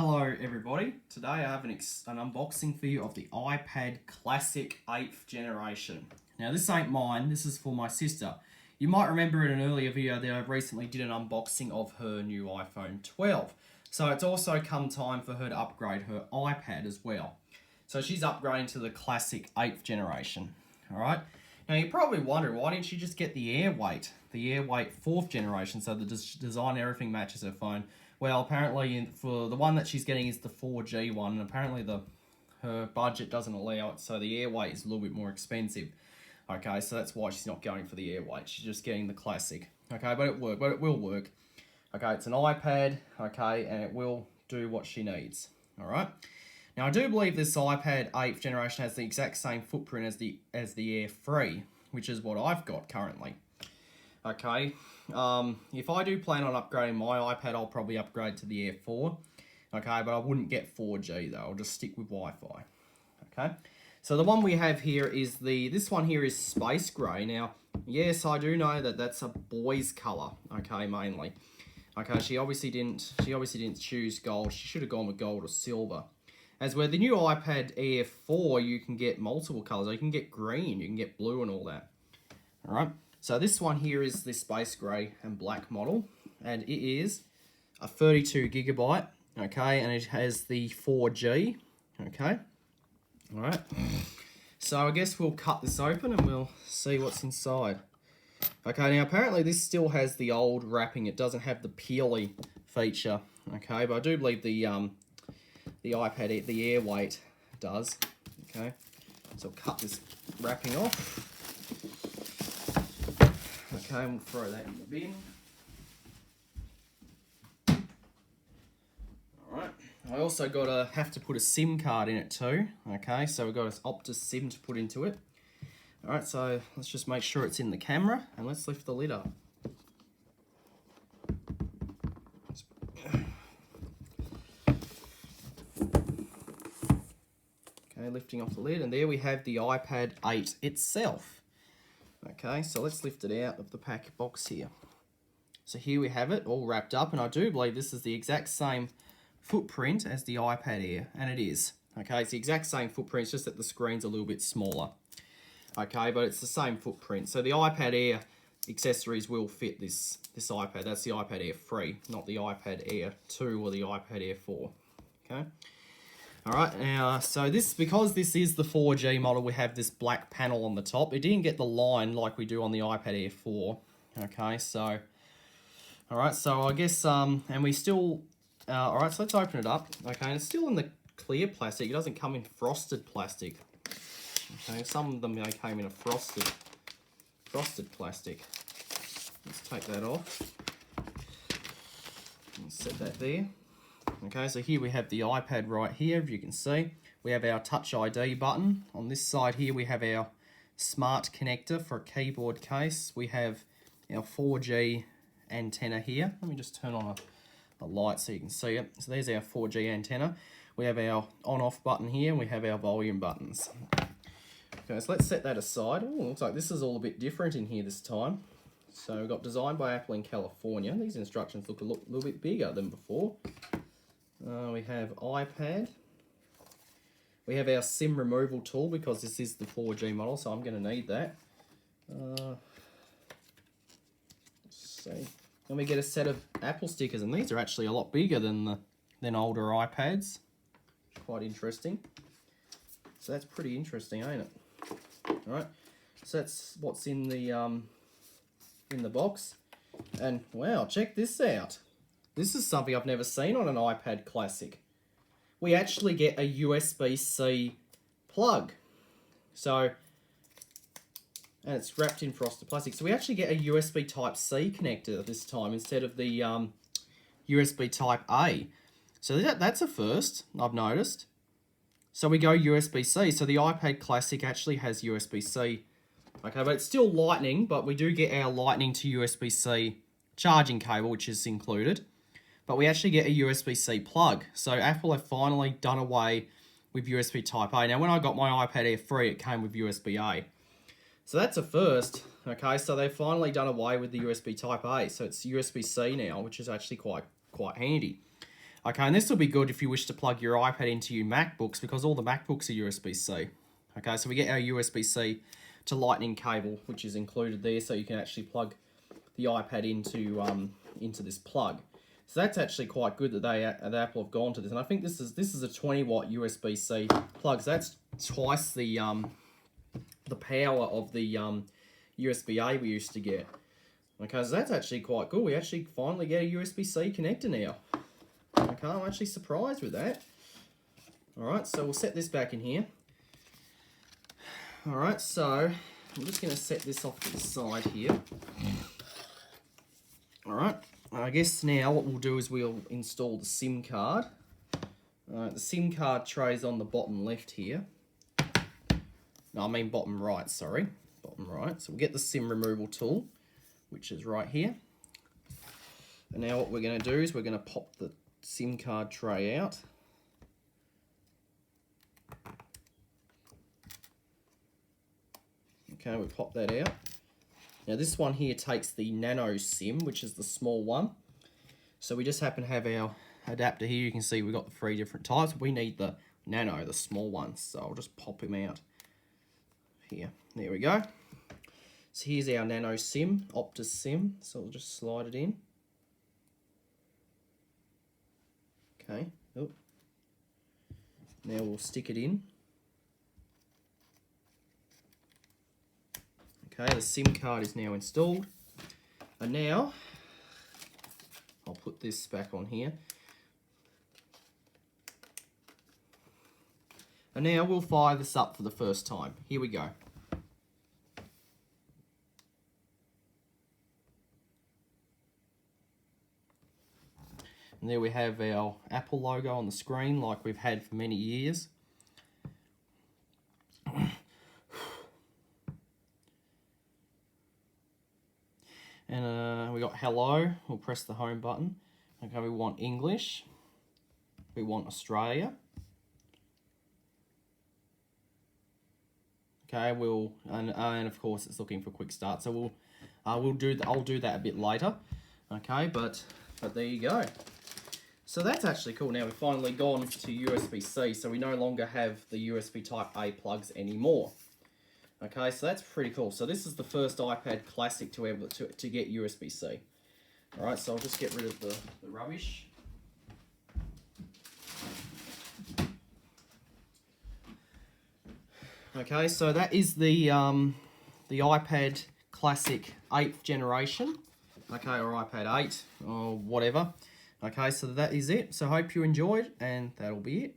Hello everybody, today I have an unboxing for you of the iPad Classic 8th generation. Now this ain't mine, this is for my sister. You might remember in an earlier video that I recently did an unboxing of her new iPhone 12. So it's also come time for her to upgrade her iPad as well. So she's upgrading to the Classic 8th generation. Alright, now you're probably wondering why didn't she just get the Airweight 4th generation, so the design and everything matches her phone. Well, apparently for the one that she's getting is the 4G one, and apparently her budget doesn't allow it, so the Airweight is a little bit more expensive. Okay, so that's why she's not going for the Airweight. She's just getting the Classic. Okay, but it will work. Okay, it's an iPad. Okay, and it will do what she needs. All right. Now I do believe this iPad 8th generation has the exact same footprint as the Air 3, which is what I've got currently. Okay, if I do plan on upgrading my iPad, I'll probably upgrade to the Air 4. Okay, but I wouldn't get 4G though. I'll just stick with Wi-Fi. Okay, so the one we have here is this one here is space grey. Now, yes, I do know that that's a boy's colour. Okay, mainly. Okay, she obviously didn't choose gold. She should have gone with gold or silver. As where the new iPad Air 4, you can get multiple colours. You can get green, you can get blue and all that. All right. So this one here is the space grey and black model, and it is a 32 gigabyte, okay, and it has the 4G, okay, all right. So I guess we'll cut this open and we'll see what's inside. Okay, now apparently this still has the old wrapping. It doesn't have the peely feature, okay, but I do believe the iPad, the Airweight does, okay. So I'll cut this wrapping off. Okay, we'll throw that in the bin. Alright, I also have to put a SIM card in it too. Okay, so we've got an Optus SIM to put into it. Alright, so let's just make sure it's in the camera and let's lift the lid up. Okay, lifting off the lid, and there we have the iPad 8 itself. Okay, so let's lift it out of the pack box here. So here we have it all wrapped up, and I do believe this is the exact same footprint as the iPad Air, and it is. Okay, it's the exact same footprint, it's just that the screen's a little bit smaller. Okay, but it's the same footprint. So the iPad Air accessories will fit this iPad. That's the iPad Air 3, not the iPad Air 2 or the iPad Air 4. Okay. Alright, now, so because this is the 4G model, we have this black panel on the top. It didn't get the line like we do on the iPad Air 4. Okay, so, alright, so I guess, and we still, alright, so let's open it up. Okay, and it's still in the clear plastic. It doesn't come in frosted plastic. Okay, some of them came in a frosted plastic. Let's take that off. And set that there. Okay, so here we have the iPad right here, as you can see. We have our Touch ID button. On this side here, we have our smart connector for a keyboard case. We have our 4G antenna here. Let me just turn on a light so you can see it. So there's our 4G antenna. We have our on-off button here, and we have our volume buttons. Okay, so let's set that aside. Oh, looks like this is all a bit different in here this time. So we've got designed by Apple in California. These instructions look a little bit bigger than before. We have iPad. We have our SIM removal tool because this is the 4G model, so I'm going to need that. Let's see. Then we get a set of Apple stickers, and these are actually a lot bigger than older iPads. Quite interesting. So that's pretty interesting, ain't it? All right. So that's what's in the box. And wow, check this out. This is something I've never seen on an iPad Classic. We actually get a USB-C plug. So, and it's wrapped in frosted plastic. So we actually get a USB Type-C connector this time instead of the USB Type-A. So that's a first, I've noticed. So we go USB-C. So the iPad Classic actually has USB-C. Okay, but it's still Lightning, but we do get our Lightning to USB-C charging cable, which is included. But we actually get a USB-C plug. So Apple have finally done away with USB Type-A. Now, when I got my iPad Air 3, it came with USB-A. So that's a first. Okay, so they've finally done away with the USB Type-A. So it's USB-C now, which is actually quite handy. Okay, and this will be good if you wish to plug your iPad into your MacBooks, because all the MacBooks are USB-C. Okay, so we get our USB-C to Lightning cable, which is included there, so you can actually plug the iPad into this plug. So that's actually quite good that Apple have gone to this, and I think this is a 20-watt USB-C plug. So that's twice the power of the USB-A we used to get. Okay, so that's actually quite good. We actually finally get a USB-C connector now. Okay, I'm actually surprised with that. Alright, so we'll set this back in here. Alright, so I'm just going to set this off to the side here. Alright, I guess now what we'll do is we'll install the SIM card. The SIM card tray's on the bottom left here. No, I mean bottom right, sorry. Bottom right. So we'll get the SIM removal tool, which is right here. And now what we're going to do is we're going to pop the SIM card tray out. Okay, we pop that out. Now this one here takes the nano SIM, which is the small one. So we just happen to have our adapter here. You can see we've got the 3 different types. We need the nano, the small one. So I'll just pop him out here. There we go. So here's our nano SIM, Optus SIM. So we'll just slide it in. Okay. Oh. Now we'll stick it in. Okay, the SIM card is now installed. And now, I'll put this back on here. And now we'll fire this up for the first time. Here we go. And there we have our Apple logo on the screen like we've had for many years. And we got hello. We'll press the home button. Okay, we want English. We want Australia. Okay, and of course it's looking for quick start. So I'll do that a bit later. Okay, but there you go. So that's actually cool. Now we've finally gone to USB-C, so we no longer have the USB Type A plugs anymore. Okay, so that's pretty cool. So this is the first iPad Classic to get USB-C. All right, so I'll just get rid of the rubbish. Okay, so that is the iPad Classic 8th generation. Okay, or iPad 8 or whatever. Okay, so that is it. So hope you enjoyed, and that'll be it.